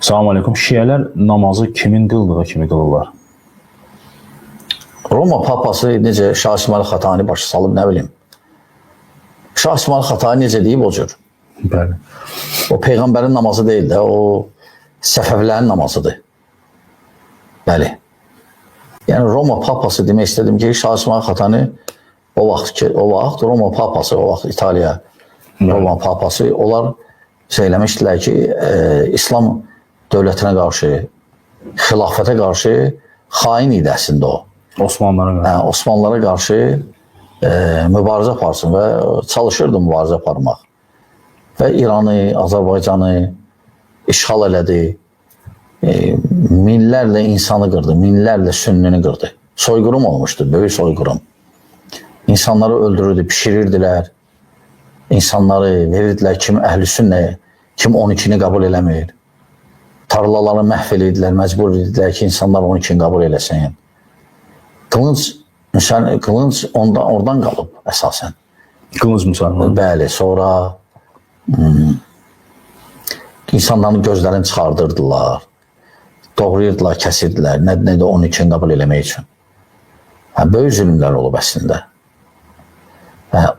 Salam aleyküm. Şiələr namazı kimin qıldığı kimi qılırlar? Roma papası necə Şah İsmail Xatani başa salıb, nə bilim. Şah İsmail Xatani necə deyib o cür. Bəli. O Peyğəmbərin namazı deyil də, o Səfəvilərin namazıdır. Bəli. Yəni Roma papası demək istədim ki, Şah İsmail Xatani o vaxt Roma papası, o vaxt İtaliya Roma papası, onlar söyləmişdilər ki, İslam dövlətinə qarşı, xilafətə qarşı xain idi əslində o. Osmanlılara qarşı. Osmanlılara qarşı mübarizə aparsın və çalışırdı mübarizə aparmaq. Və İranı, Azərbaycanı işğal elədi. Minlərlə insanı qırdı, minlərlə sünnini qırdı. Soyqırım olmuşdu, böyük soyqırım. İnsanları öldürürdü, pişirirdilər. İnsanları verirdilər kim əhl-i sünnəyə, kim 12-ni qəbul eləmir. Tarlaları məhv edirdilər, məcbur edirdilər ki, insanlar 12-ni qəbul eləsin. Qılınc oradan qalıb əsasən. Qılınc müsəlman. Bəli, sonra insanların gözlərini çıxardırdılar, doğrayırdılar, kəsirdilər, nə də 12-ni qəbul eləmək üçün. Böyük zülmlər olub əslində.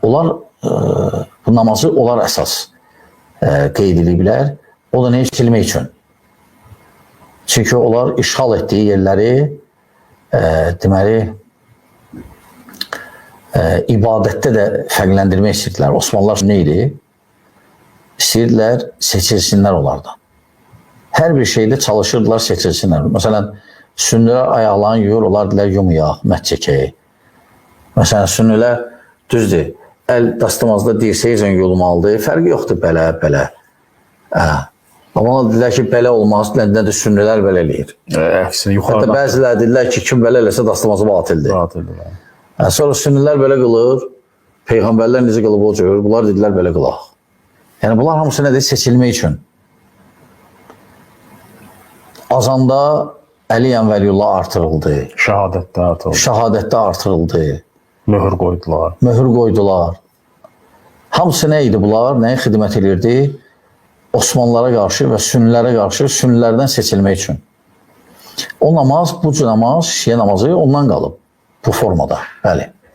Onlar, bu namazı onlar əsas qeyd ediblər, o da nə silmək üçün. Çünki onlar işğal etdiyi yerləri deməli ibadətdə də fərqləndirmək istəyirdilər. Osmanlılar nə idi? İstəyirdilər seçilsinlər onlardan. Hər bir şeydə çalışırdılar seçilsinlər. Məsələn, sünnilər ayaqlarını yuyur, onlar dilər yumuyaq, məhz çəkək. Məsələn, sünnilər düzdür, əl dastamazda dirsəyəcən yolmalıdır, fərqi yoxdur belə, belə. Amma dedilər ki, belə olmaz, nə də sünnilər belə eləyir. Əksinə, yuxarıda. Hətta bəzilər dedilər ki, kim belə eləsə dastamazı batildir. Batildir. Sonra sünnilər belə qılır, Peyğəmbərlər necə qılıb o cür, bunlar dedilər belə qılaq. Yəni, bunlar hamısı nədir? Seçilmək üçün. Azanda Əliyən Vəliyullah artırıldı. Şəhadətdə artırıldı. Şəhadətdə artırıldı. Möhür qoydular. Möhür qoydular. Hamısı nə idi bunlar? Nəyə xidmət edirdi? Osmanlılara qarşı və sünnilərə qarşı, sünnilərdən seçilmək üçün. O namaz, bu namaz, şiə namazı ondan qalıb bu formada. Bəli.